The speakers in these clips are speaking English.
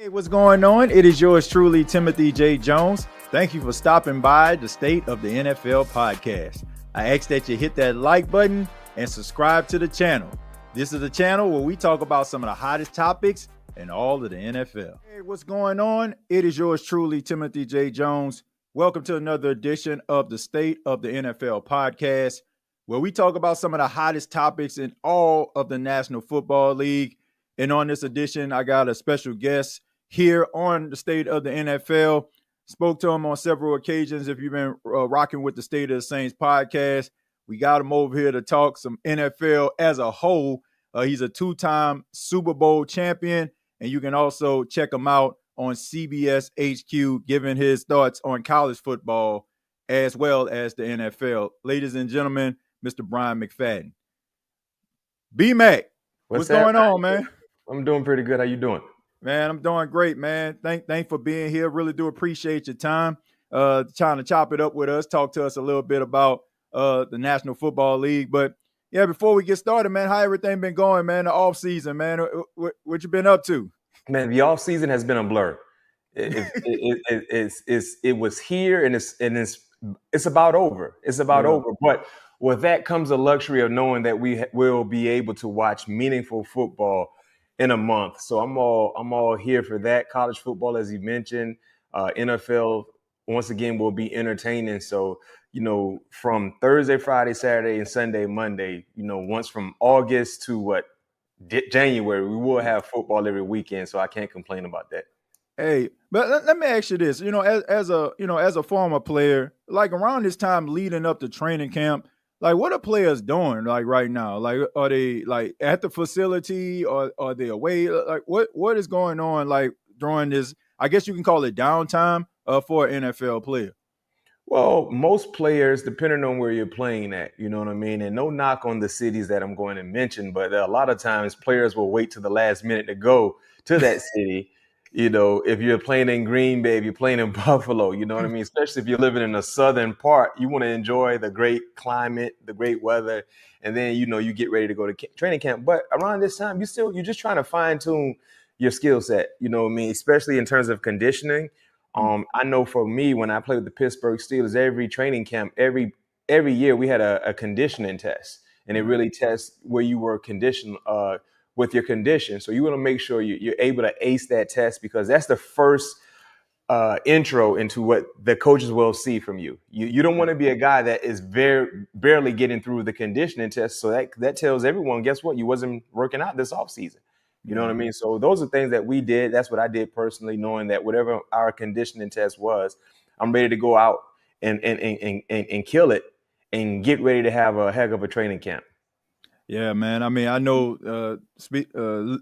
Hey, what's going on? It is yours truly, Timothy J. Jones. Thank you for stopping by the State of the NFL podcast. I ask that you hit that like button and subscribe to the channel. This is a channel where we talk about some of the hottest topics in all of the NFL. Hey, what's going on? It is yours truly, Timothy J. Jones. Welcome to another edition of the State of the NFL podcast, where we talk about some of the hottest topics in all of the National Football League. And on this edition, I got a special guest here on the State of the NFL. Spoke to him on several occasions. If you've been rocking with the State of the Saints podcast, we got him over here to talk some NFL as a whole. He's a two-time Super Bowl champion, and you can also check him out on CBS HQ, giving his thoughts on college football as well as the NFL. Ladies and gentlemen, Mr. Bryant McFadden. B-Mac, what's going on, man? I'm doing pretty good. How you doing? Man, I'm doing great, man. Thanks for being here. Really do appreciate your time. Trying to chop it up with us, talk to us a little bit about the National Football League. But yeah, before we get started, man, how everything been going, man? The off season, man. What you been up to? Man, the off season has been a blur. It was here and it's about over. It's about over. But with that comes the luxury of knowing that we will be able to watch meaningful football in a month. So I'm all here for that. College football, as you mentioned, NFL once again will be entertaining. So, from Thursday, Friday, Saturday, and Sunday, Monday, once from August to January, we will have football every weekend. So I can't complain about that. Hey, but let me ask you this, as a former player, like around this time leading up to training camp, like, what are players doing, like, right now? Like, are they, like, at the facility, or are they away? Like, what is going on, like, during this, I guess you can call it downtime for an NFL player? Well, most players, depending on where you're playing at, you know what I mean? And no knock on the cities that I'm going to mention, but a lot of times players will wait to the last minute to go to that city. If you're playing in Green Bay, if you're playing in Buffalo, you know what I mean? Especially if you're living in the southern part, you want to enjoy the great climate, the great weather, and then, you get ready to go to training camp. But around this time, you're just trying to fine tune your skill set, you know what I mean? Especially in terms of conditioning. I know for me, when I played with the Pittsburgh Steelers, every training camp, every year we had a conditioning test, and it really tests where you were conditioned with your condition. So you want to make sure you're able to ace that test, because that's the first intro into what the coaches will see from you. You don't want to be a guy that is barely getting through the conditioning test. So that tells everyone, guess what? You wasn't working out this offseason. You know what I mean? So those are things that we did. That's what I did personally, knowing that whatever our conditioning test was, I'm ready to go out and kill it and get ready to have a heck of a training camp. Yeah, man. I mean, I know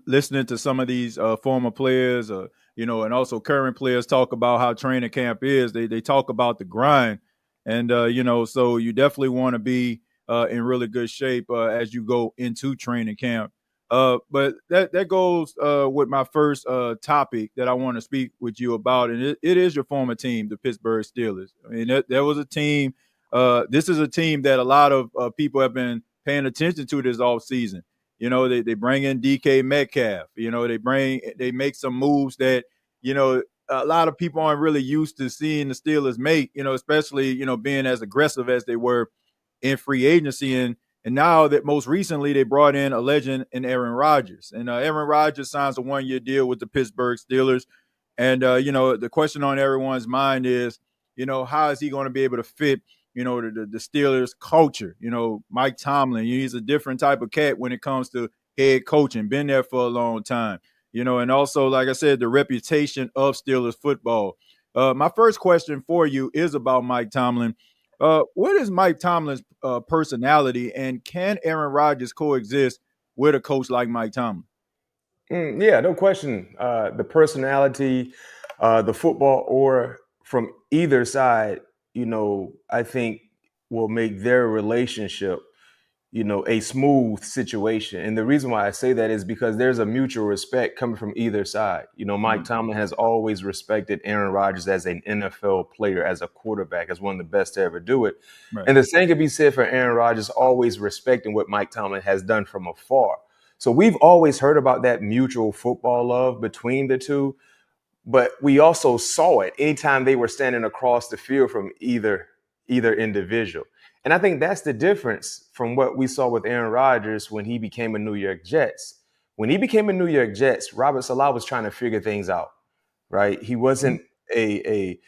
listening to some of these former players, and also current players talk about how training camp is. They talk about the grind, and so you definitely want to be in really good shape as you go into training camp. But that goes with my first topic that I want to speak with you about, and it is your former team, the Pittsburgh Steelers. I mean, there was a team. This is a team that a lot of people have been paying attention to this offseason. They bring in DK Metcalf. They make some moves that, a lot of people aren't really used to seeing the Steelers make, especially, being as aggressive as they were in free agency. And now that most recently they brought in a legend in Aaron Rodgers. And Aaron Rodgers signs a one-year deal with the Pittsburgh Steelers. And, the question on everyone's mind is, how is he going to be able to fit the Steelers culture? Mike Tomlin, he's a different type of cat when it comes to head coaching, been there for a long time, and also, like I said, the reputation of Steelers football. My first question for you is about Mike Tomlin. What is Mike Tomlin's personality, and can Aaron Rodgers coexist with a coach like Mike Tomlin? Yeah, no question. The personality, the football, or from either side, I think will make their relationship, a smooth situation. And the reason why I say that is because there's a mutual respect coming from either side. Mike Tomlin has always respected Aaron Rodgers as an NFL player, as a quarterback, as one of the best to ever do it. Right. And the same can be said for Aaron Rodgers, always respecting what Mike Tomlin has done from afar. So we've always heard about that mutual football love between the two. but we also saw it anytime they were standing across the field from either individual. And I think that's the difference from what we saw with Aaron Rodgers when he became a New York Jets. When he became a New York Jets, Robert Saleh was trying to figure things out, right? He wasn't a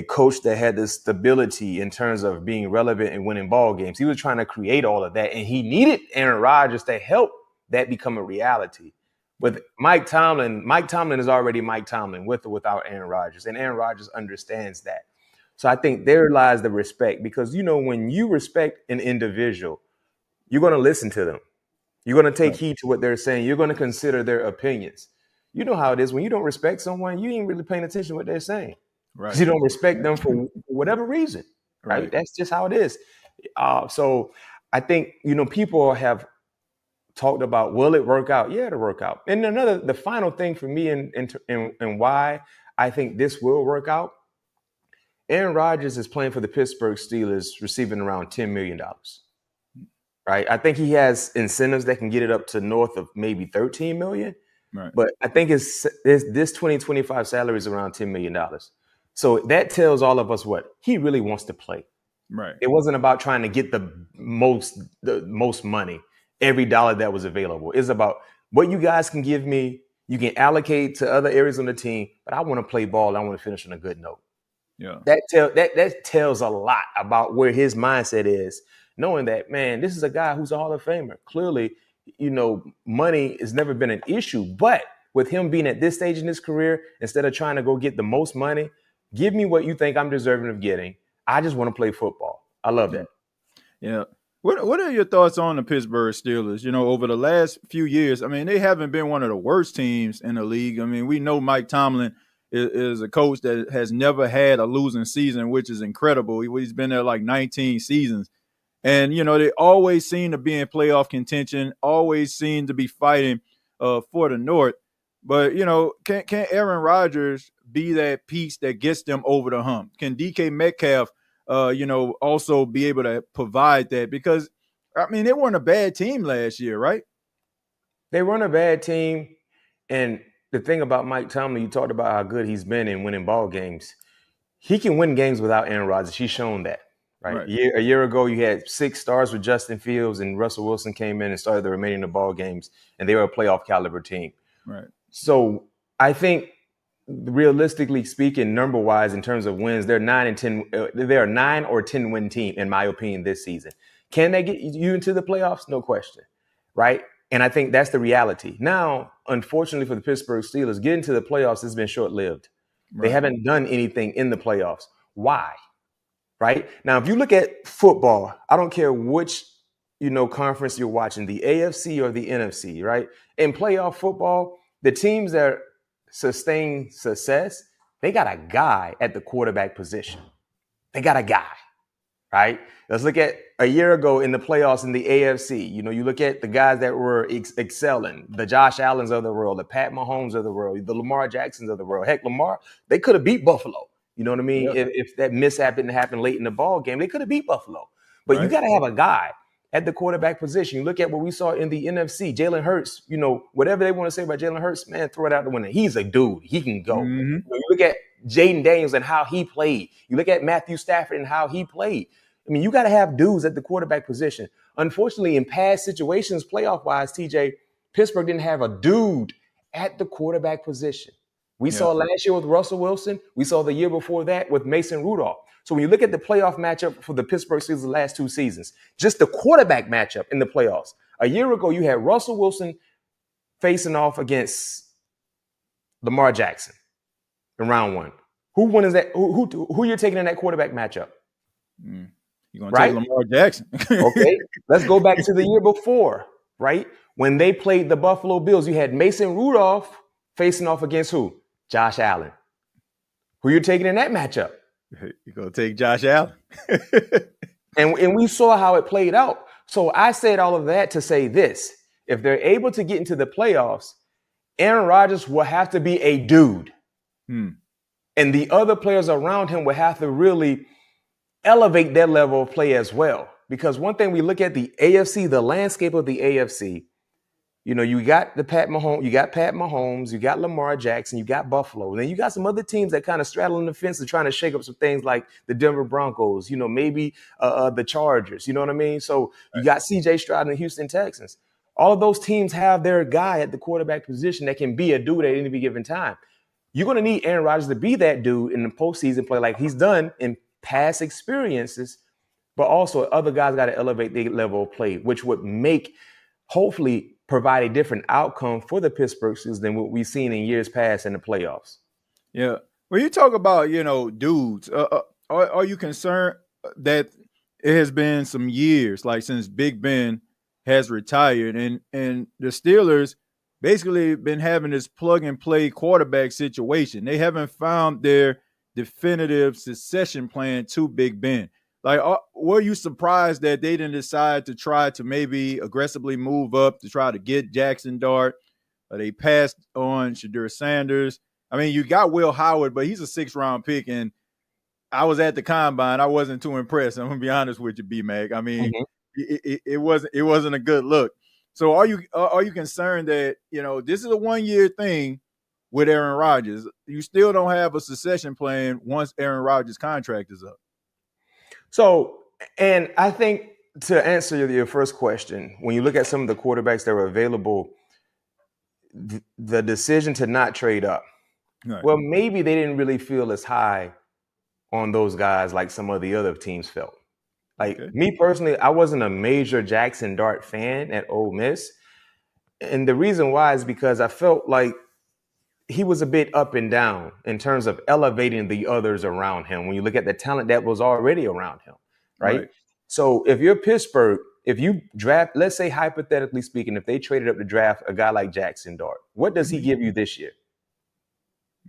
coach that had the stability in terms of being relevant and winning ball games. He was trying to create all of that, and he needed Aaron Rodgers to help that become a reality. With Mike Tomlin is already Mike Tomlin with or without Aaron Rodgers, and Aaron Rodgers understands that. So I think there lies the respect, because, when you respect an individual, you're going to listen to them. You're going to take heed to what they're saying. You're going to consider their opinions. You know how it is. When you don't respect someone, you ain't really paying attention to what they're saying. Right. You don't respect them for whatever reason. Right. That's just how it is. So I think, people have talked about, will it work out? Yeah, it'll work out. And the final thing for me and why I think this will work out, Aaron Rodgers is playing for the Pittsburgh Steelers, receiving around $10 million. Right. I think he has incentives that can get it up to north of maybe $13 million. Right. But I think this 2025 salary is around $10 million. So that tells all of us what he really wants to play. Right. It wasn't about trying to get the most money, every dollar that was available. It's about what you guys can give me. You can allocate to other areas on the team, but I want to play ball. I want to finish on a good note. Yeah. That tells a lot about where his mindset is, knowing that, man, this is a guy who's a Hall of Famer. Clearly, money has never been an issue, but with him being at this stage in his career, instead of trying to go get the most money, give me what you think I'm deserving of getting. I just want to play football. I love that. Yeah. What are your thoughts on the Pittsburgh Steelers? Over the last few years, they haven't been one of the worst teams in the league. We know Mike Tomlin is a coach that has never had a losing season, which is incredible. He's been there like 19 seasons. And, they always seem to be in playoff contention, always seem to be fighting for the North. But, can Aaron Rodgers be that piece that gets them over the hump? Can DK Metcalf, also be able to provide that? Because, they weren't a bad team last year, right? They weren't a bad team. And the thing about Mike Tomlin, you talked about how good he's been in winning ball games. He can win games without Aaron Rodgers. He's shown that. Right. A year ago, you had 6 stars with Justin Fields, and Russell Wilson came in and started the remaining of the ball games, and they were a playoff caliber team. Right. So I think, realistically speaking, number wise, in terms of wins, they're 9 and 10. They're a 9 or 10 win team, in my opinion, this season. Can they get you into the playoffs? No question. Right. And I think that's the reality. Now, unfortunately for the Pittsburgh Steelers, getting to the playoffs has been short lived. Right. They haven't done anything in the playoffs. Why? Right now, if you look at football, I don't care which, conference you're watching, the AFC or the NFC, right? In playoff football, the teams that sustain success, they got a guy at the quarterback position. They got a guy, right? Let's look at a year ago in the playoffs in the AFC. You look at the guys that were excelling, the Josh Allens of the world, the Pat Mahomes of the world, the Lamar Jacksons of the world. Heck, Lamar, they could have beat Buffalo. You know what I mean? Yeah. If that mishap didn't happen late in the ball game, they could have beat Buffalo. But you got to have a guy at the quarterback position. You look at what we saw in the NFC, Jalen Hurts, whatever they want to say about Jalen Hurts, man, throw it out the window. He's a dude. He can go. Mm-hmm. You look at Jaden Daniels and how he played. You look at Matthew Stafford and how he played. You got to have dudes at the quarterback position. Unfortunately, in past situations, playoff-wise, TJ, Pittsburgh didn't have a dude at the quarterback position. We saw last year with Russell Wilson. We saw the year before that with Mason Rudolph. So when you look at the playoff matchup for the Pittsburgh Steelers the last 2 seasons, just the quarterback matchup in the playoffs. A year ago, you had Russell Wilson facing off against Lamar Jackson in round 1. Who won is that? Who you're taking in that quarterback matchup? You're going to take Lamar Jackson. Okay, let's go back to the year before, right? When they played the Buffalo Bills, you had Mason Rudolph facing off against who? Josh Allen. Who you taking in that matchup? You're going to take Josh Allen. and we saw how it played out. So I said all of that to say this. If they're able to get into the playoffs, Aaron Rodgers will have to be a dude. And the other players around him will have to really elevate their level of play as well. Because one thing we look at the AFC, the landscape of the AFC, You know, you got Pat Mahomes, you got Lamar Jackson, you got Buffalo. And then you got some other teams that kind of straddle the fence and trying to shake up some things like the Denver Broncos, you know, maybe the Chargers, you know what I mean? So you got CJ Stroud and the Houston Texans. All of those teams have their guy at the quarterback position that can be a dude at any given time. You're going to need Aaron Rodgers to be that dude in the postseason play like he's done in past experiences, but also other guys got to elevate their level of play, which would hopefully provide a different outcome for the Pittsburgh Steelers than what we've seen in years past in the playoffs. Yeah. When you talk about, you know, dudes, are you concerned that it has been some years, like since Big Ben has retired, and the Steelers basically been having this plug and play quarterback situation? They haven't found their definitive succession plan to Big Ben. Like, were you surprised that they didn't decide to try to maybe aggressively move up to try to get Jackson Dart? They passed on Shadur Sanders. I mean, you got Will Howard, but he's a 6th-round pick, and I was at the combine. I wasn't too impressed. I'm gonna be honest with you, B-Mac. I mean, it wasn't a good look. So are you concerned that, you know, this is a 1-year thing with Aaron Rodgers? You still don't have a succession plan once Aaron Rodgers' contract is up. So, and I think to answer your first question, when you look at some of the quarterbacks that were available, the decision to not trade up, right. Well, maybe they didn't really feel as high on those guys like some of the other teams felt. Like me personally, I wasn't a major Jackson Dart fan at Ole Miss. And the reason why is because I felt like he was a bit up and down in terms of elevating the others around him when you look at the talent that was already around him, right? So if you're Pittsburgh, if you draft, let's say hypothetically speaking, if they traded up to draft a guy like Jackson Dart, what does he give you this year?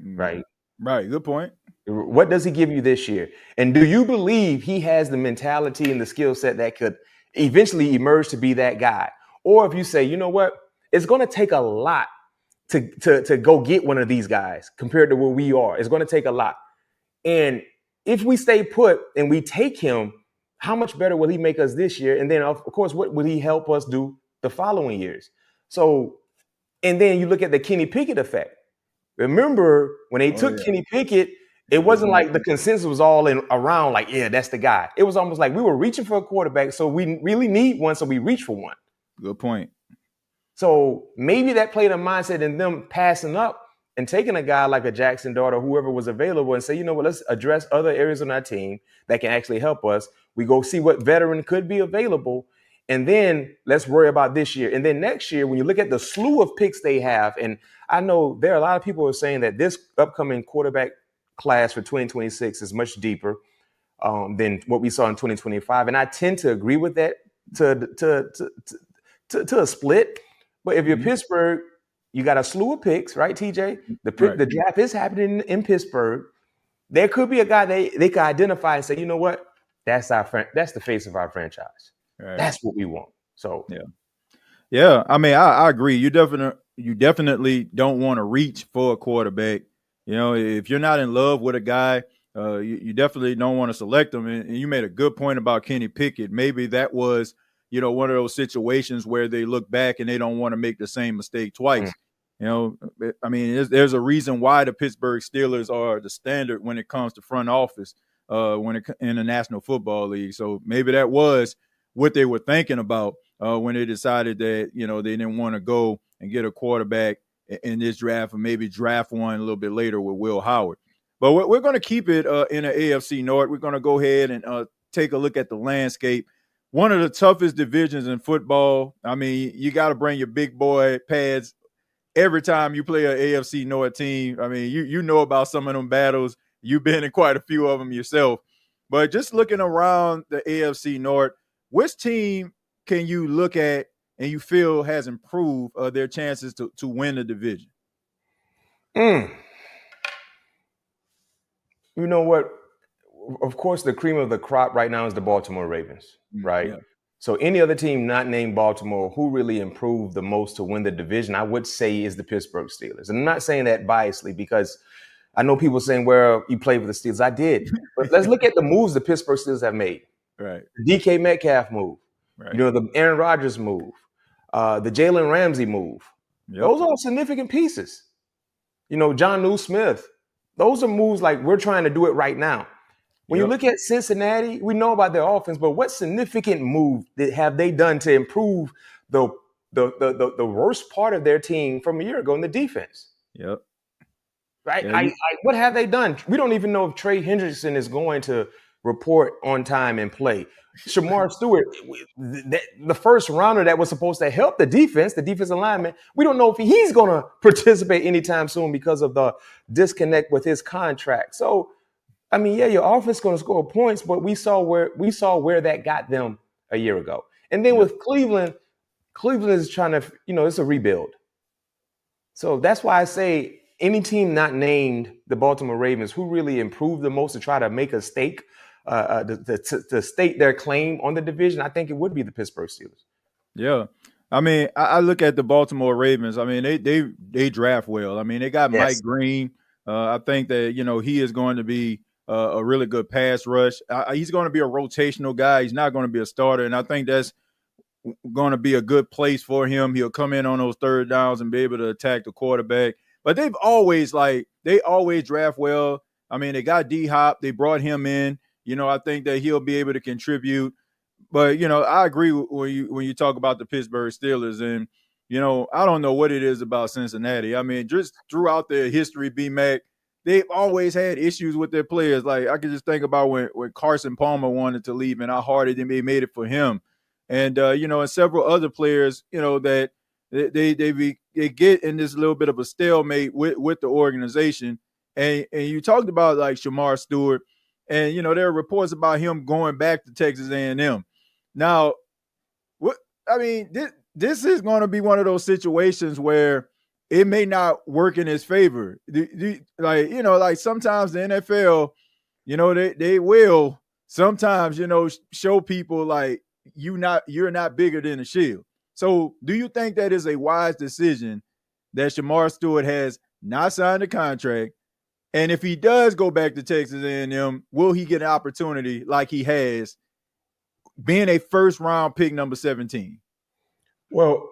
Right. Good point. What does he give you this year? And do you believe he has the mentality and the skill set that could eventually emerge to be that guy? Or if you say, you know what, it's going to take a lot to go get one of these guys compared to where we are. It's going to take a lot. And if we stay put and we take him, how much better will he make us this year? And then, of course, what will he help us do the following years? So, and then you look at the Kenny Pickett effect. Remember when they took Kenny Pickett, it wasn't like the consensus was all around like, yeah, that's the guy. It was almost like we were reaching for a quarterback, so we really need one, so we reach for one. Good point. So maybe that played a mindset in them passing up and taking a guy like a Jackson Dart or whoever was available and say, you know what, let's address other areas on our team that can actually help us. We go see what veteran could be available, and then let's worry about this year. And then next year, when you look at the slew of picks they have, and I know there are a lot of people who are saying that this upcoming quarterback class for 2026 is much deeper than what we saw in 2025. And I tend to agree with that to a split. But if you're Pittsburgh, you got a slew of picks, right, TJ? The draft is happening in Pittsburgh. There could be a guy they could identify and say, you know what? That's the face of our franchise. Right. That's what we want. So yeah. I mean, I agree. You definitely don't want to reach for a quarterback. You know, if you're not in love with a guy, you definitely don't want to select him. And you made a good point about Kenny Pickett. Maybe that was, you know, one of those situations where they look back and they don't want to make the same mistake twice. You know, I mean, there's a reason why the Pittsburgh Steelers are the standard when it comes to front office in the National Football League. So maybe that was what they were thinking about when they decided that, you know, they didn't want to go and get a quarterback in this draft or maybe draft one a little bit later with Will Howard. But we're going to keep it in the AFC North. We're going to go ahead and take a look at the landscape. One of the toughest divisions in football. I mean, you got to bring your big boy pads every time you play an AFC North team. I mean, you know about some of them battles. You've been in quite a few of them yourself. But just looking around the AFC North, which team can you look at and you feel has improved their chances to win the division? You know what? Of course, the cream of the crop right now is the Baltimore Ravens, right? Yeah. So any other team not named Baltimore who really improved the most to win the division, I would say is the Pittsburgh Steelers. And I'm not saying that biasly because I know people saying, well, you played for the Steelers. I did. But let's look at the moves the Pittsburgh Steelers have made. Right. The DK Metcalf move. Right. You know, the Aaron Rodgers move. The Jalen Ramsey move. Yep. Those are significant pieces. John New Smith. Those are moves like we're trying to do it right now. When you look at Cincinnati, we know about their offense, but what significant move have they done to improve the worst part of their team from a year ago in the defense? Yep. Right? Yeah, what have they done? We don't even know if Trey Hendrickson is going to report on time and play. Shamar Stewart, the first rounder that was supposed to help the defensive lineman, we don't know if he's going to participate anytime soon because of the disconnect with his contract. So, your offense is going to score points, but we saw where that got them a year ago. And then with Cleveland is trying to, it's a rebuild. So that's why I say any team not named the Baltimore Ravens who really improved the most to try to make a stake, to state their claim on the division, I think it would be the Pittsburgh Steelers. Yeah. I look at the Baltimore Ravens. They draft well. They got Mike Green. I think that, he is going to be a really good pass rush. He's going to be a rotational guy. He's not going to be a starter. And I think that's going to be a good place for him. He'll come in on those third downs and be able to attack the quarterback. But they always draft well. They got D-Hop. They brought him in. I think that he'll be able to contribute. But, I agree when you talk about the Pittsburgh Steelers. And, I don't know what it is about Cincinnati. Just throughout their history, B-Mac, they've always had issues with their players. Like, I can just think about when Carson Palmer wanted to leave and how hard they made it for him. And, and several other players, that they get in this little bit of a stalemate with the organization. And you talked about, like, Shamar Stewart. And, there are reports about him going back to Texas A&M. Now, this is going to be one of those situations where it may not work in his favor. Like sometimes the NFL, they will sometimes, show people like you're not bigger than a shield. So do you think that is a wise decision that Shamar Stewart has not signed a contract? And if he does go back to Texas A&M, will he get an opportunity like he has being a first-round pick number 17? Well,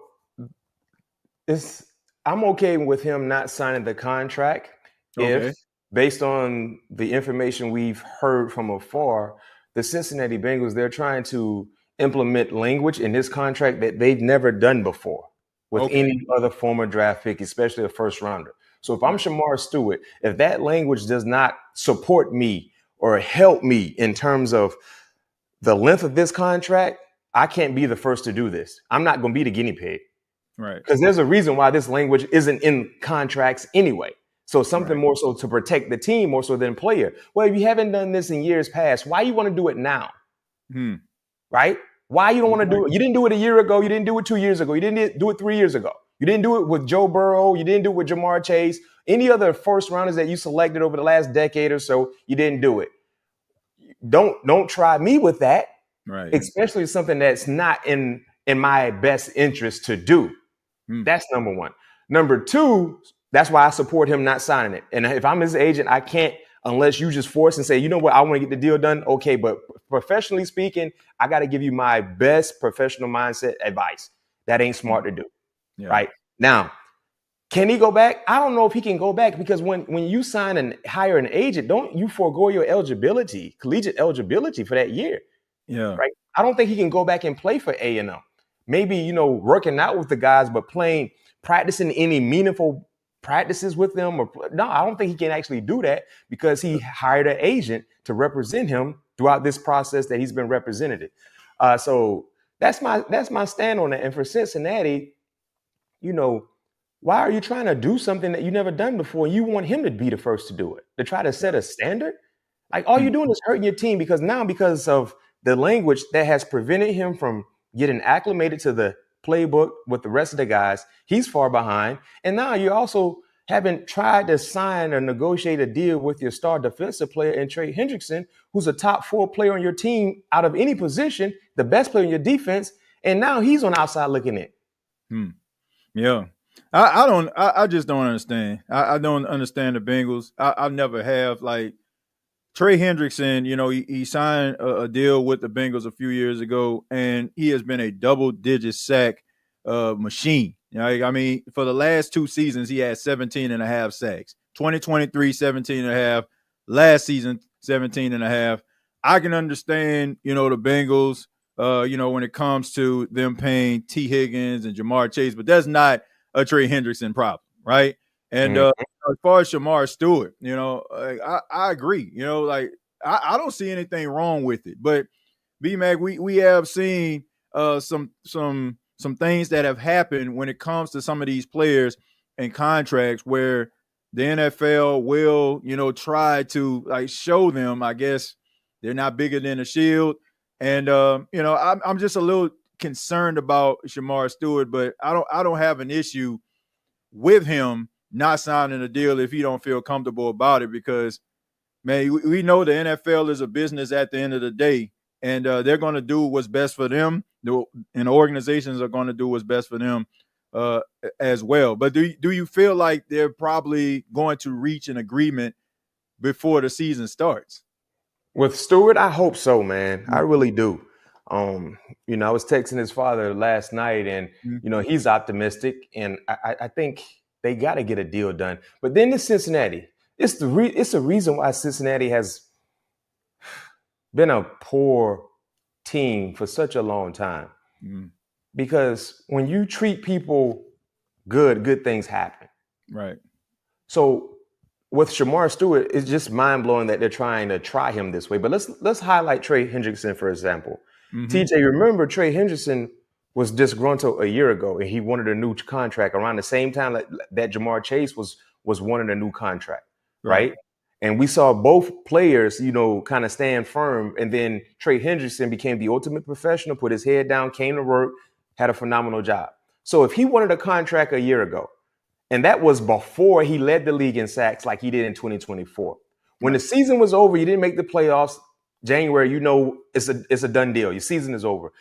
I'm okay with him not signing the contract if, based on the information we've heard from afar, the Cincinnati Bengals, they're trying to implement language in this contract that they've never done before with any other former draft pick, especially a first-rounder. So if I'm Shamar Stewart, if that language does not support me or help me in terms of the length of this contract, I can't be the first to do this. I'm not going to be the guinea pig. Right. Because there's a reason why this language isn't in contracts anyway. So something more so to protect the team more so than player. Well, if you haven't done this in years past, why you want to do it now? Right? Why you don't want to do it? You didn't do it a year ago. You didn't do it 2 years ago. You didn't do it 3 years ago. You didn't do it with Joe Burrow. You didn't do it with Jamar Chase. Any other first rounders that you selected over the last decade or so, you didn't do it. Don't try me with that. Right. Especially something that's not in my best interest to do. That's number one. Number two, that's why I support him not signing it. And if I'm his agent, I can't, unless you just force and say, you know what, I want to get the deal done. Okay, but professionally speaking, I got to give you my best professional mindset advice. That ain't smart to do. Yeah. Right? Now, can he go back? I don't know if he can go back because when you sign and hire an agent, don't you forego your eligibility, collegiate eligibility for that year. Yeah. Right. I don't think he can go back and play for A&M. Maybe, working out with the guys, but practicing any meaningful practices with them. No, I don't think he can actually do that because he hired an agent to represent him throughout this process that he's been represented. So that's my stand on that. And for Cincinnati, why are you trying to do something that you never done before? You want him to be the first to do it, to try to set a standard? Like all you're doing is hurting your team because of the language that has prevented him from getting acclimated to the playbook with the rest of the guys. He's far behind. And now you also haven't tried to sign or negotiate a deal with your star defensive player in Trey Hendrickson, who's a top 4 player on your team out of any position, the best player in your defense. And now he's on the outside looking in. Yeah. I just don't understand. I don't understand the Bengals. I never have. Like, Trey Hendrickson, he signed a deal with the Bengals a few years ago, and he has been a double-digit sack machine. I mean, for the last 2 seasons, he had 17 and a half sacks. 2023, 17 and a half. Last season, 17 and a half. I can understand, the Bengals, when it comes to them paying T. Higgins and Jamar Chase, but that's not a Trey Hendrickson problem, right? And as far as Shamar Stewart, I agree. I don't see anything wrong with it. But B-Mac, we have seen some things that have happened when it comes to some of these players and contracts where the NFL will, try to show them, I guess, they're not bigger than a shield. And I'm just a little concerned about Shamar Stewart, but I don't have an issue with him not signing a deal if he don't feel comfortable about it, because, man, we know the NFL is a business at the end of the day, and they're going to do what's best for them, and the organizations are going to do what's best for them as well. But do you feel like they're probably going to reach an agreement before the season starts? With Stewart, I hope so, man. I really do. I was texting his father last night, and he's optimistic, and I think they got to get a deal done. But then to Cincinnati, it's a reason why Cincinnati has been a poor team for such a long time. Because when you treat people good things happen. Right. So with Shamar Stewart, it's just mind-blowing that they're trying to try him this way. But let's highlight Trey Hendrickson, for example. TJ, remember Trey Hendrickson was disgruntled a year ago, and he wanted a new contract around the same time that Jamar Chase was wanting a new contract, right? And we saw both players, kind of stand firm. And then Trey Hendrickson became the ultimate professional, put his head down, came to work, had a phenomenal job. So if he wanted a contract a year ago, and that was before he led the league in sacks like he did in 2024. When the season was over, you didn't make the playoffs. January, it's a done deal. Your season is over.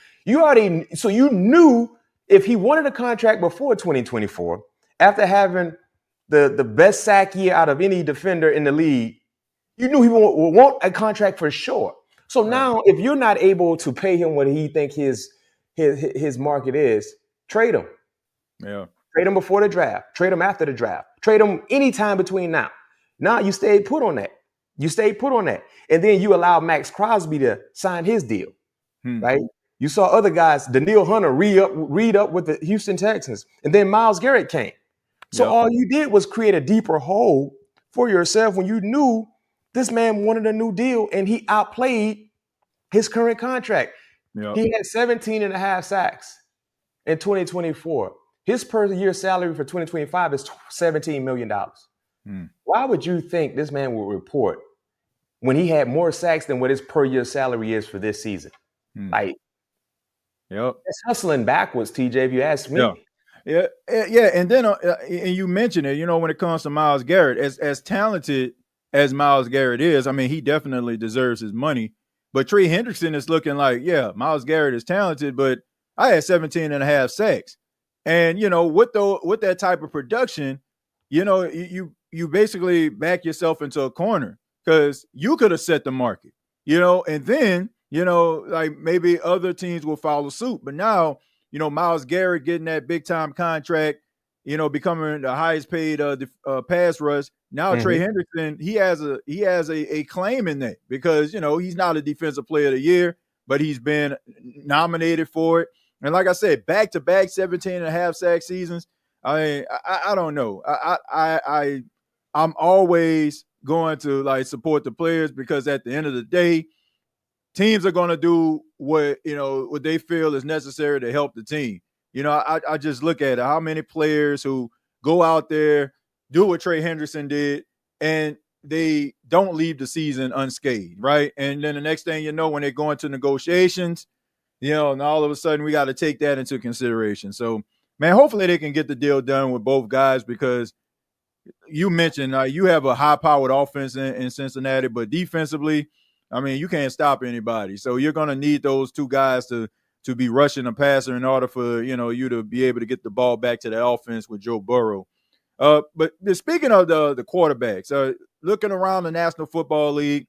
So you knew if he wanted a contract before 2024, after having the best sack year out of any defender in the league, you knew he would want a contract for sure. So now, if you're not able to pay him what he think his market is, trade him. Yeah. Trade him before the draft. Trade him after the draft. Trade him anytime between now. Now you stayed put on that. And then you allow Max Crosby to sign his deal, right? You saw other guys, Daniil Hunter, read up with the Houston Texans. And then Myles Garrett came. So all you did was create a deeper hole for yourself when you knew this man wanted a new deal and he outplayed his current contract. Yep. He had 17 and a half sacks in 2024. His per year salary for 2025 is $17 million. Why would you think this man will report when he had more sacks than what his per year salary is for this season? It's hustling backwards, TJ, if you ask me. Yeah. And then and you mentioned it, when it comes to Myles Garrett, as talented as Myles Garrett is, I mean, he definitely deserves his money. But Trey Hendrickson is looking like, Myles Garrett is talented, but I had 17 and a half sacks. And, with that type of production, you basically back yourself into a corner because you could have set the market, and then, like maybe other teams will follow suit. But now, Myles Garrett getting that big time contract, becoming the highest paid pass rush. Now Trey Hendrickson, he has a claim in that because, he's not a defensive player of the year, but he's been nominated for it. And like I said, back-to-back 17 and a half sack seasons. I don't know. I'm always going to support the players because at the end of the day, teams are going to do what they feel is necessary to help the team. I just look at it. How many players who go out there, do what Trey Hendrickson did, and they don't leave the season unscathed, right? And then the next thing you know, when they go into negotiations, and all of a sudden we got to take that into consideration. So, man, hopefully they can get the deal done with both guys because you mentioned you have a high-powered offense in Cincinnati, but defensively, I mean, you can't stop anybody. So you're going to need those two guys to be rushing the passer in order for, you to be able to get the ball back to the offense with Joe Burrow. But speaking of the quarterbacks, looking around the National Football League,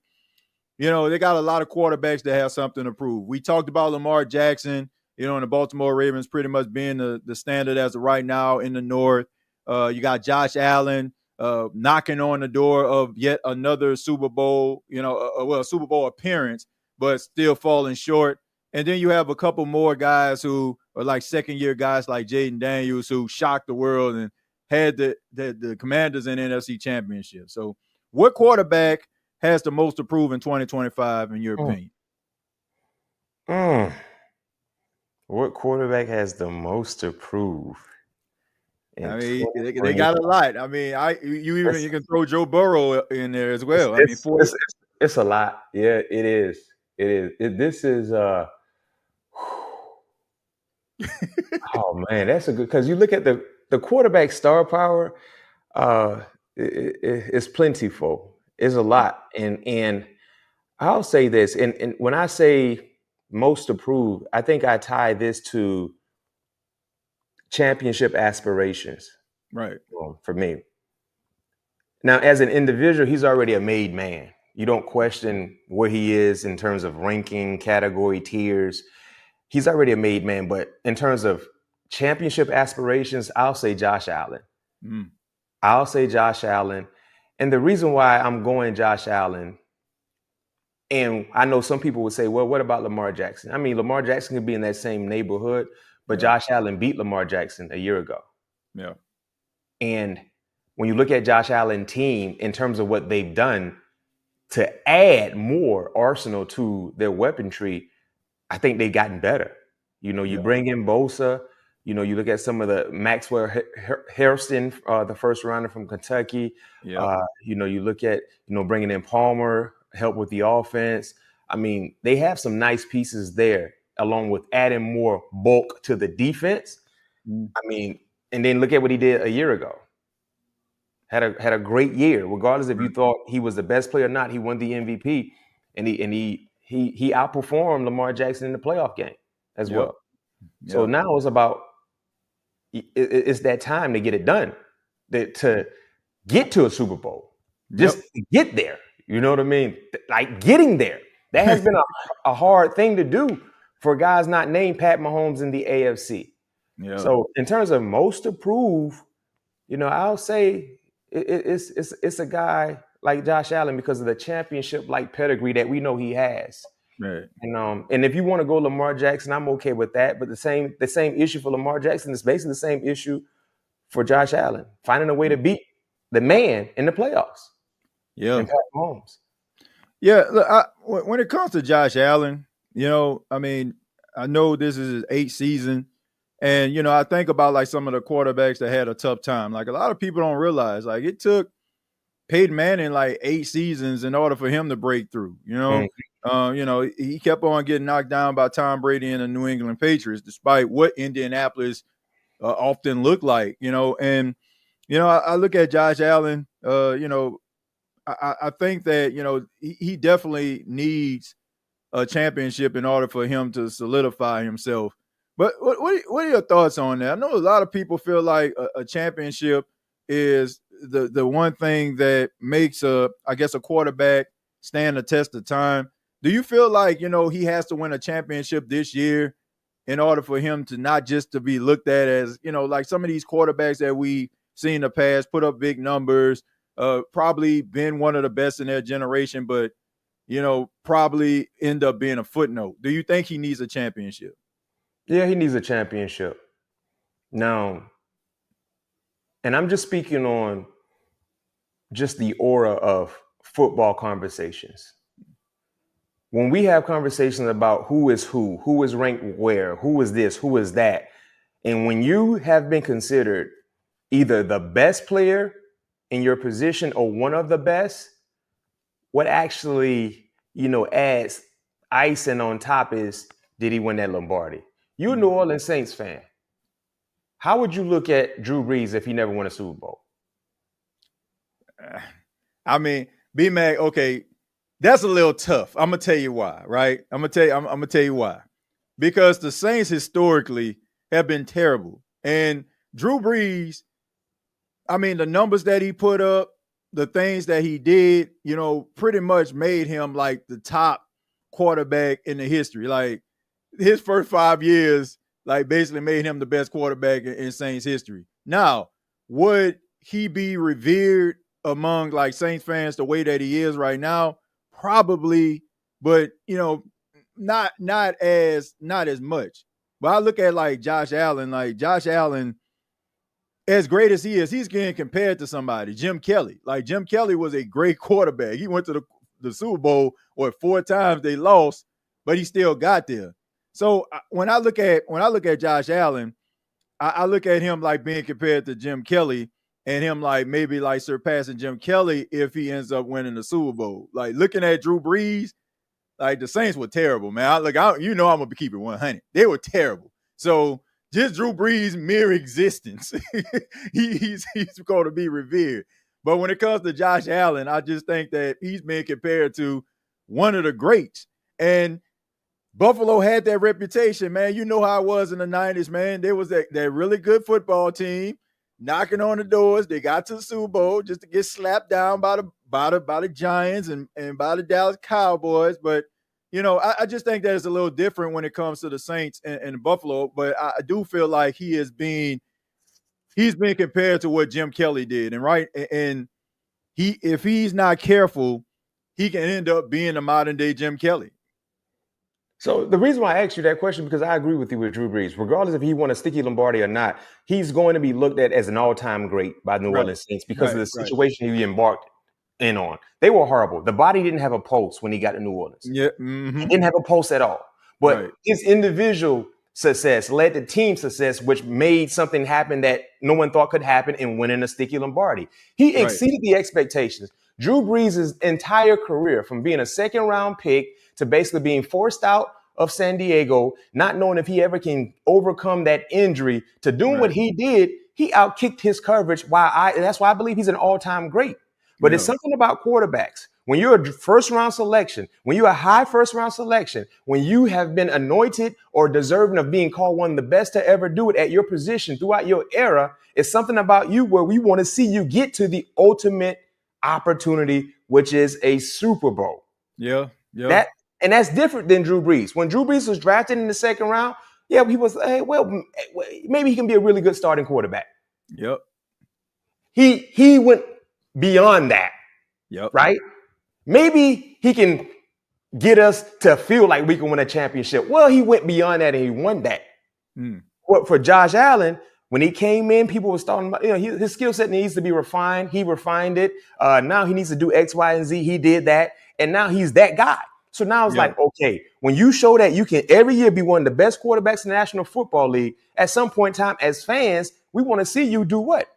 they got a lot of quarterbacks that have something to prove. We talked about Lamar Jackson. and the Baltimore Ravens pretty much being the standard as of right now in the North. You got Josh Allen knocking on the door of yet another Super Bowl, a Super Bowl appearance, but still falling short. And then you have a couple more guys who are like second-year guys like Jaden Daniels who shocked the world and had the Commanders in NFC Championship. So what quarterback has the most to prove in 2025 in your opinion? What quarterback has the most to prove? I mean, they got a lot. I mean, you can throw Joe Burrow in there as well. It's a lot. Yeah, it is. This is oh man, that's a good, because you look at the quarterback star power, it's plentiful. It's a lot, and I'll say this, and when I say most to prove, I think I tie this to championship aspirations. Right. For me. Now, as an individual, he's already a made man. You don't question where he is in terms of ranking, category, tiers. He's already a made man. But in terms of championship aspirations, I'll say Josh Allen. I'll say Josh Allen. And the reason why I'm going Josh Allen, and I know some people would say, well, what about Lamar Jackson? I mean, Lamar Jackson could be in that same neighborhood, but Josh Allen beat Lamar Jackson a year ago. Yeah. And when you look at Josh Allen's team in terms of what they've done to add more arsenal to their weaponry, I think they've gotten better. You bring in Bosa, you look at some of the Maxwell Hairston, the first rounder from Kentucky. Yeah. You look at, bringing in Palmer, help with the offense. I mean, they have some nice pieces there, along with adding more bulk to the defense. I mean, and then look at what he did a year ago. Had a great year, regardless if you thought he was the best player or not. He won the MVP, and he outperformed Lamar Jackson in the playoff game as well. So now it's about it's that time to get it done, to get to a Super Bowl, just to get there. You know what I mean? Like getting there. That has been a hard thing to do for guys not named Pat Mahomes in the AFC. Yeah. So in terms of most to prove, I'll say it's a guy like Josh Allen because of the championship-like pedigree that we know he has. Right. And if you want to go Lamar Jackson, I'm okay with that. But the same issue for Lamar Jackson is basically the same issue for Josh Allen, finding a way to beat the man in the playoffs. Yeah. And Pat Mahomes. Yeah. Look, when it comes to Josh Allen, I mean, I know this is his 8th season. And, I think about like some of the quarterbacks that had a tough time. Like a lot of people don't realize, like it took Peyton Manning like 8 seasons in order for him to break through, he kept on getting knocked down by Tom Brady and the New England Patriots, despite what Indianapolis often looked like, and, I look at Josh Allen, I think that, he definitely needs a championship in order for him to solidify himself. But what are your thoughts on that? I know a lot of people feel like a championship is the one thing that makes a quarterback stand the test of time. Do you feel like, he has to win a championship this year in order for him to not just to be looked at as, like some of these quarterbacks that we see in the past, put up big numbers, probably been one of the best in their generation, but, probably end up being a footnote. Do you think he needs a championship? Yeah, he needs a championship. Now, and I'm just speaking on just the aura of football conversations. When we have conversations about who is ranked where, who is this, who is that, and when you have been considered either the best player in your position or one of the best, what actually, adds icing on top is, did he win that Lombardi? You're a New Orleans Saints fan. How would you look at Drew Brees if he never won a Super Bowl? I mean, B-Mac, okay, that's a little tough. I'm gonna tell you why, right? I'm gonna tell you why. Because the Saints historically have been terrible. And Drew Brees, I mean, the numbers that he put up, the things that he did, pretty much made him like the top quarterback in the history. Like, his first 5 years, like, basically made him the best quarterback in Saints history. Now, would he be revered among like Saints fans the way that he is right now? Probably, but not as much. But I look at like Josh Allen, as great as he is, he's getting compared to somebody, Jim Kelly. Like, Jim Kelly was a great quarterback. He went to the Super Bowl 4 times. They lost, but he still got there. So when I look at Josh Allen, I look at him like being compared to Jim Kelly, and him like maybe like surpassing Jim Kelly if he ends up winning the Super Bowl. Like, looking at Drew Brees, like, the Saints were terrible, man. I'm gonna keep it 100. They were terrible. So just Drew Brees' mere existence, he's going to be revered. But when it comes to Josh Allen, I just think that he's being compared to one of the greats. And Buffalo had that reputation, man. You know how it was in the 90s, man. There was that really good football team knocking on the doors. They got to the Super Bowl just to get slapped down by the Giants and by the Dallas Cowboys. But, I just think that it's a little different when it comes to the Saints and Buffalo. But I do feel like he's being compared to what Jim Kelly did. And if he's not careful, he can end up being a modern day Jim Kelly. So the reason why I asked you that question, because I agree with you with Drew Brees. Regardless if he won a Sticky Lombardi or not, he's going to be looked at as an all-time great by New Orleans Saints because of the situation he embarked in on. They were horrible. The body didn't have a pulse when he got to New Orleans. Yeah, mm-hmm. He didn't have a pulse at all. But his individual success led to team success, which made something happen that no one thought could happen in winning a Sticky Lombardi. He exceeded the expectations. Drew Brees' entire career, from being a second-round pick to basically being forced out of San Diego, not knowing if he ever can overcome that injury, to doing what he did, he outkicked his coverage. That's why I believe he's an all-time great. But it's something about quarterbacks. When you're a first-round selection, when you're a high first-round selection, when you have been anointed or deserving of being called one of the best to ever do it at your position throughout your era, it's something about you where we want to see you get to the ultimate opportunity, which is a Super Bowl. Yeah. And that's different than Drew Brees. When Drew Brees was drafted in the second round, he was, maybe he can be a really good starting quarterback. Yep. He went beyond that. Yep. Right? Maybe he can get us to feel like we can win a championship. Well, he went beyond that and he won that. For Josh Allen, when he came in, people were talking about, his skill set needs to be refined. He refined it. Now he needs to do X, Y, and Z. He did that. And now he's that guy. So now it's like, okay, when you show that you can every year be one of the best quarterbacks in the National Football League, at some point in time, as fans, we want to see you do what?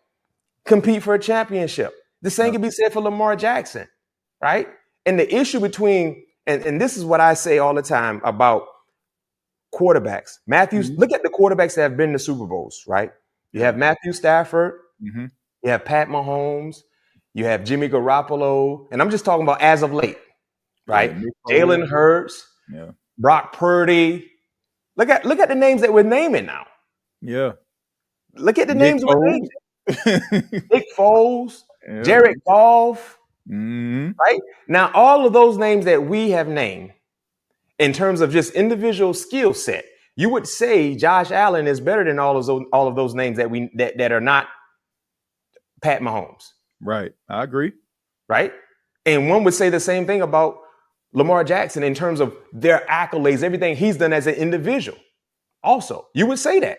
Compete for a championship. The same can be said for Lamar Jackson, right? And the issue between, and this is what I say all the time about quarterbacks. Look at the quarterbacks that have been to Super Bowls, right? You have Matthew Stafford, you have Pat Mahomes, you have Jimmy Garoppolo, and I'm just talking about as of late. Right, Jalen Hurts, Brock Purdy. Look at the names that we're naming now. Yeah, look at the names we're naming. Nick Foles, Jared Goff. Right now, all of those names that we have named, in terms of just individual skill set, you would say Josh Allen is better than all of those names that are not Pat Mahomes. Right, I agree. Right, and one would say the same thing about Lamar Jackson in terms of their accolades, everything he's done as an individual. Also, you would say that.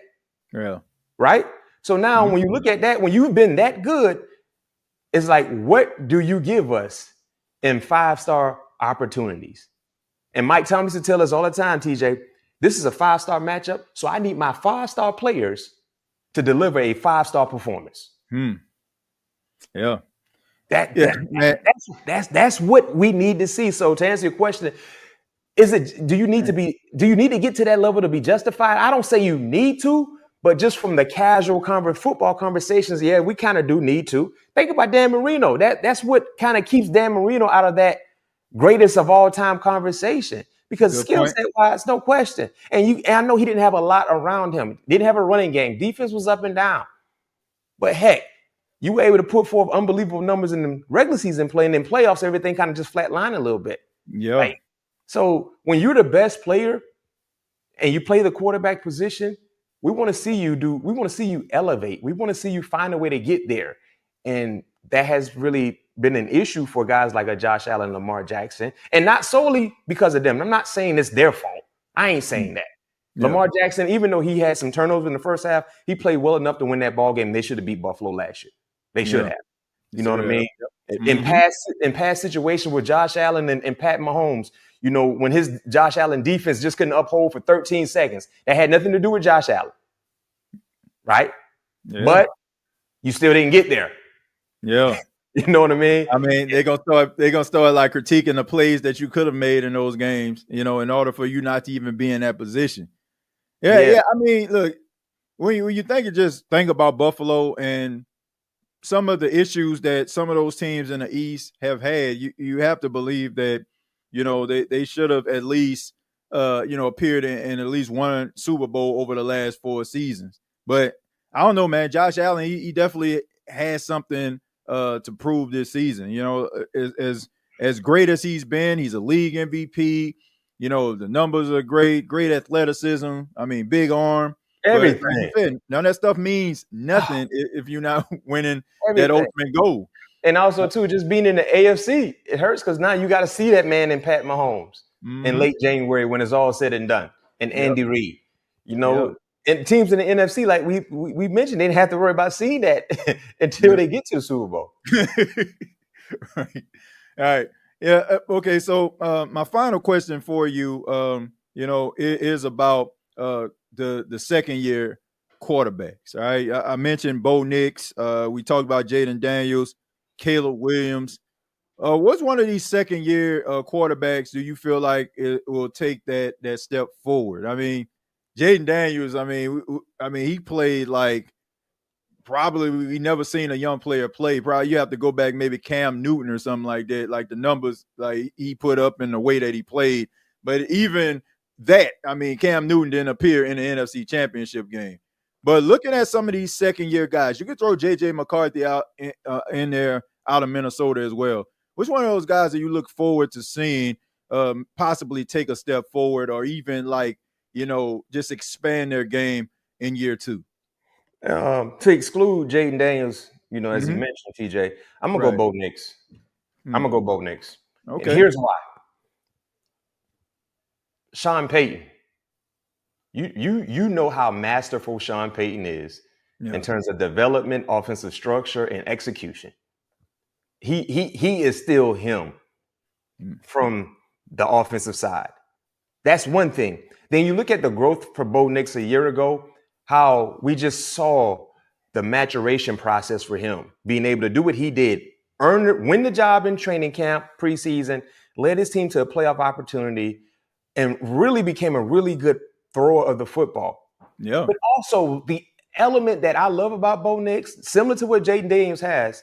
Yeah. Right? So now when you look at that, when you've been that good, it's like, what do you give us in 5-star opportunities? And Mike Tomlin used to tell us all the time, TJ, this is a 5-star matchup, so I need my 5-star players to deliver a 5-star performance. Yeah. That's what we need to see. So to answer your question, do you need to get to that level to be justified? I don't say you need to, but just from the casual football conversations, we kind of do need to. Think about Dan Marino. That's what kind of keeps Dan Marino out of that greatest of all time conversation, because skill set wise, no question. And I know he didn't have a lot around him. Didn't have a running game. Defense was up and down. But heck, you were able to put forth unbelievable numbers in the regular season play, and in playoffs, everything kind of just flatlined a little bit. Yeah. Right? So when you're the best player, and you play the quarterback position, we want to see you elevate. We want to see you find a way to get there. And that has really been an issue for guys like a Josh Allen, Lamar Jackson, and not solely because of them. I'm not saying it's their fault. I ain't saying that. Yeah. Lamar Jackson, even though he had some turnovers in the first half, he played well enough to win that ball game. They should have beat Buffalo last year. They should have. You know what I mean? Yep. In past situations with Josh Allen and Pat Mahomes, when his Josh Allen defense just couldn't uphold for 13 seconds, that had nothing to do with Josh Allen. Right? Yeah. But you still didn't get there. Yeah. You know what I mean? I mean, they're gonna start like critiquing the plays that you could have made in those games, in order for you not to even be in that position. Yeah. I mean, look, when you think about Buffalo and some of the issues that some of those teams in the East have had, you have to believe that, they should have at least, appeared in at least one Super Bowl over the last 4 seasons. But I don't know, man. Josh Allen, he definitely has something to prove this season. As great as he's been, he's a league MVP. The numbers are great athleticism. I mean, big arm. Everything. Like none of that stuff means nothing if you're not winning that ultimate goal. And also, too, just being in the AFC, it hurts because now you got to see that man in Pat Mahomes in late January when it's all said and done. And Andy Reid, and teams in the NFC, like we mentioned, they didn't have to worry about seeing that until they get to the Super Bowl. Right. All right. Yeah. Okay. So my final question for you, is about the second year quarterbacks. All right. I mentioned Bo Nix. We talked about Jaden Daniels, Caleb Williams. What's one of these second year quarterbacks do you feel like it will take that step forward? I mean, Jaden Daniels, I mean, he played like probably we never seen a young player play. Probably you have to go back maybe Cam Newton or something like that, like the numbers like he put up and the way that he played. But even that, I mean, Cam Newton didn't appear in the NFC Championship game. But looking at some of these second-year guys, you can throw J.J. McCarthy out in there out of Minnesota as well. Which one of those guys do you look forward to seeing possibly take a step forward or even like, just expand their game in year 2? To exclude Jaden Daniels, as you mentioned, TJ, I'm going to go Bo Nix. I'm going to go Bo Nix. Okay. And here's why. Sean Payton. You know how masterful Sean Payton is in terms of development, offensive structure, and execution. He is still him from the offensive side. That's one thing. Then you look at the growth for Bo Nix a year ago, how we just saw the maturation process for him, being able to do what he did, win the job in training camp, preseason, led his team to a playoff opportunity, and really became a really good thrower of the football. Yeah. But also the element that I love about Bo Nix, similar to what Jaden Daniels has,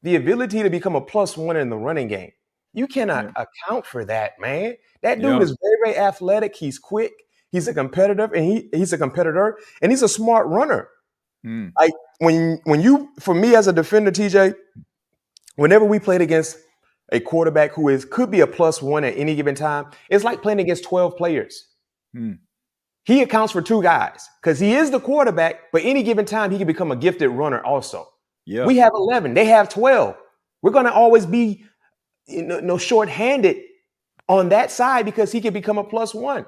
the ability to become a +1 in the running game. You cannot account for that, man. That dude is very, very athletic. He's quick. He's a competitor, and he's a smart runner. Like for me as a defender, TJ, whenever we played against a quarterback who could be a +1 at any given time, it's like playing against 12 players. He accounts for 2 guys because he is the quarterback, but any given time he can become a gifted runner also. Yeah. We have 11. They have 12. We're going to always be short-handed on that side because he can become a +1.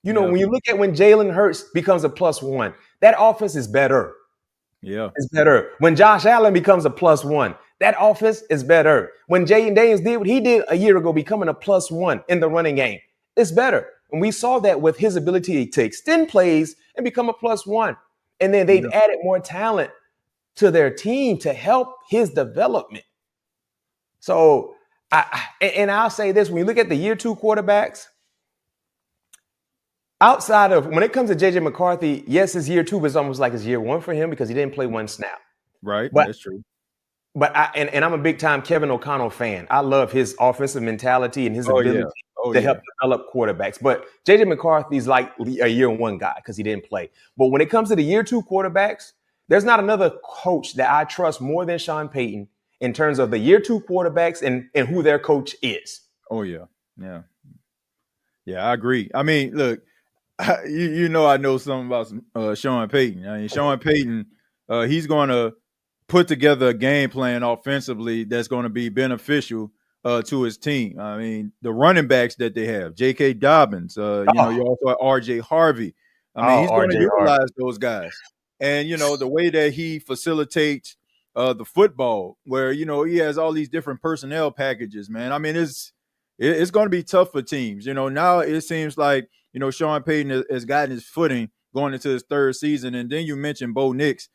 When you look at when Jalen Hurts becomes a +1, that offense is better. Yeah. It's better. When Josh Allen becomes a +1, that offense is better. When Jaden Daniels did what he did a year ago, becoming a +1 in the running game, it's better. And we saw that with his ability to extend plays and become a +1. And then they've added more talent to their team to help his development. So, I'll say this, when you look at the year 2 quarterbacks, outside of when it comes to J.J. McCarthy, yes, his year 2 was almost like his year 1 for him because he didn't play 1 snap. Right, that's true. But I'm a big-time Kevin O'Connell fan. I love his offensive mentality and his ability to help develop quarterbacks. But J.J. McCarthy's like a year 1 guy because he didn't play. But when it comes to the year 2 quarterbacks, there's not another coach that I trust more than Sean Payton in terms of the year 2 quarterbacks and who their coach is. Oh, yeah. Yeah. Yeah, I agree. I mean, look, I know something about Sean Payton. I mean, Sean Payton, he's going to put together a game plan offensively that's going to be beneficial to his team. I mean, the running backs that they have, J.K. Dobbins, you also have R.J. Harvey. I mean, he's going to RJ Hart. utilize those guys. And, the way that he facilitates the football, where, he has all these different personnel packages, man. I mean, it's going to be tough for teams. Now it seems like, Sean Payton has gotten his footing going into his third season. And then you mentioned Bo Nix.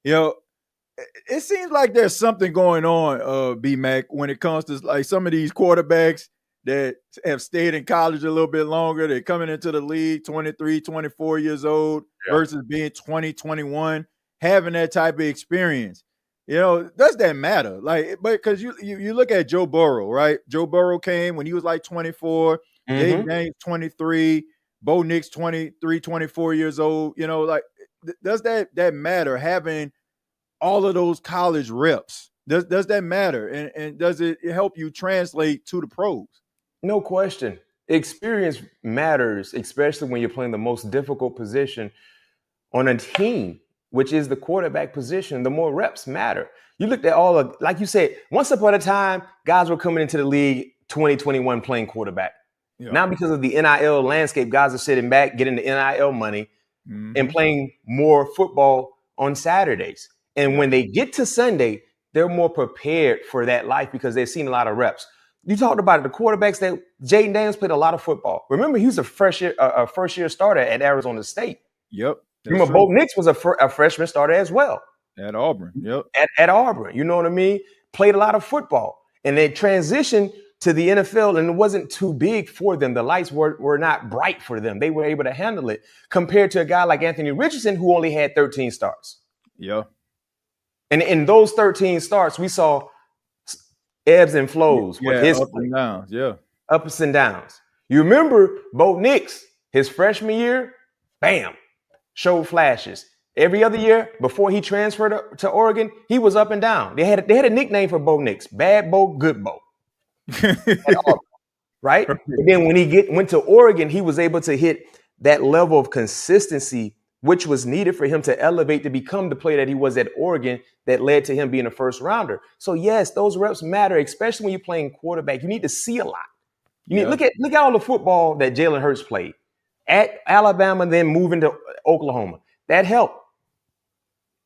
It seems like there's something going on, B-Mac, when it comes to like some of these quarterbacks that have stayed in college a little bit longer. They're coming into the league 23, 24 years old versus being 20, 21, having that type of experience. Does that matter? Like, but because you look at Joe Burrow, right? Joe Burrow came when he was like 24, Dave Daniels 23, Bo Nix 23, 24 years old. Does that matter, having all of those college reps? Does that matter? And does it help you translate to the pros? No question. Experience matters, especially when you're playing the most difficult position on a team, which is the quarterback position. The more reps matter. You looked at all of, like you said, once upon a time, guys were coming into the league 2021 playing quarterback. Yeah. Now, because of the NIL landscape, guys are sitting back, getting the NIL money and playing more football on Saturdays. And when they get to Sunday, they're more prepared for that life because they've seen a lot of reps. You talked about it, the quarterbacks that Jaden Daniels played a lot of football. Remember, he was a first-year starter at Arizona State. Yep. Remember, Bo Nix was a freshman starter as well. At Auburn, yep. At Auburn, you know what I mean? Played a lot of football. And they transitioned to the NFL, and it wasn't too big for them. The lights were not bright for them. They were able to handle it compared to a guy like Anthony Richardson, who only had 13 starts. Yeah. And in those 13 starts, we saw ebbs and flows with his ups and downs. Yeah. Ups and downs. You remember Bo Nix, his freshman year, bam, showed flashes. Every other year before he transferred to Oregon, he was up and down. They had a nickname for Bo Nix, Bad Bo, Good Bo. Right? But then when he went to Oregon, he was able to hit that level of consistency, which was needed for him to elevate to become the player that he was at Oregon that led to him being a first rounder. So yes, those reps matter, especially when you're playing quarterback. You need to see a lot. You need, look at all the football that Jalen Hurts played at Alabama, then moving to Oklahoma. That helped.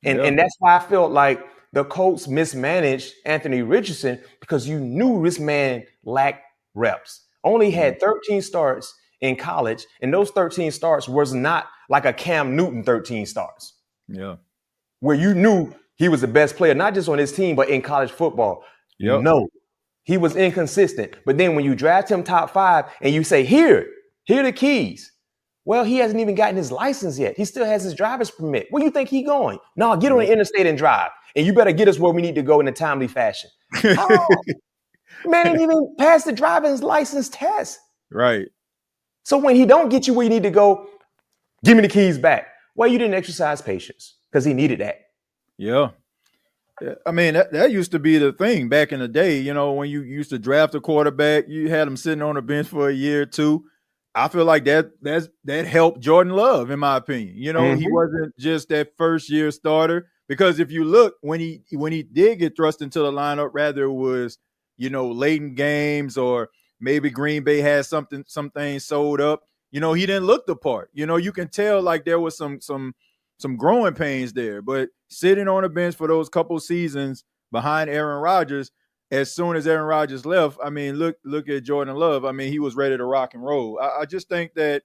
And that's why I felt like the Colts mismanaged Anthony Richardson, because you knew this man lacked reps. Only had 13 starts in college, and those 13 starts was not like a Cam Newton 13 starts. Yeah. Where you knew he was the best player, not just on his team, but in college football. Yep. No, he was inconsistent. But then when you draft him top 5 and you say, here are the keys. Well, he hasn't even gotten his license yet. He still has his driver's permit. Where do you think he going? No, get on the interstate and drive. And you better get us where we need to go in a timely fashion. Oh, man didn't even pass the driver's license test. Right. So when he don't get you where you need to go, give me the keys back. Well, you didn't exercise patience because he needed that. Yeah. I mean, that used to be the thing back in the day. When you used to draft a quarterback, you had him sitting on the bench for a year or two. I feel like that helped Jordan Love, in my opinion. He wasn't just that first year starter, because if you look, when he did get thrust into the lineup, rather it was, late in games, or maybe Green Bay had something sold up. He didn't look the part. You can tell like there was some growing pains there. But sitting on the bench for those couple seasons behind Aaron Rodgers, as soon as Aaron Rodgers left, I mean, look at Jordan Love. I mean, he was ready to rock and roll. I just think that,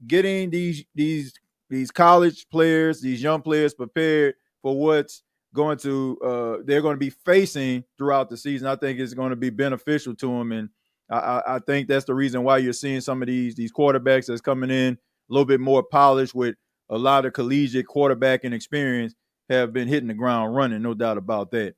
getting these college players, these young players prepared for what's going to they're going to be facing throughout the season, I think is going to be beneficial to them. And I think that's the reason why you're seeing some of these quarterbacks that's coming in a little bit more polished with a lot of collegiate quarterbacking experience have been hitting the ground running, no doubt about that.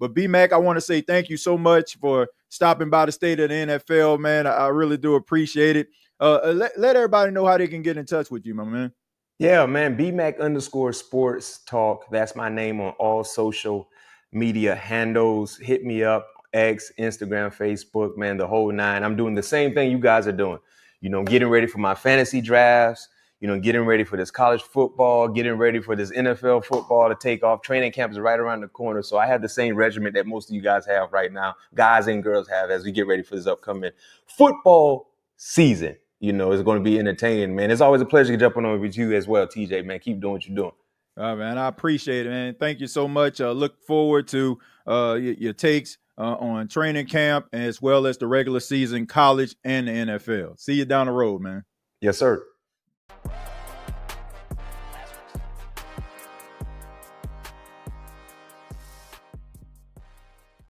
But B-Mac, I want to say thank you so much for stopping by the State of the NFL, man. I really do appreciate it. Let everybody know how they can get in touch with you, my man. Yeah, man. BMAC_sports talk. That's my name on all social media handles. Hit me up, X, Instagram, Facebook, man, the whole 9. I'm doing the same thing you guys are doing. getting ready for my fantasy drafts, getting ready for this college football, getting ready for this NFL football to take off. Training camp is right around the corner. So I have the same regimen that most of you guys have right now, guys and girls have, as we get ready for this upcoming football season. It's going to be entertaining, man. It's always a pleasure jumping on with you as well, TJ, man. Keep doing what you're doing. All right, man. I appreciate it, man. Thank you so much. Look forward to your takes on training camp as well as the regular season, college, and the NFL. See you down the road, man. Yes, sir.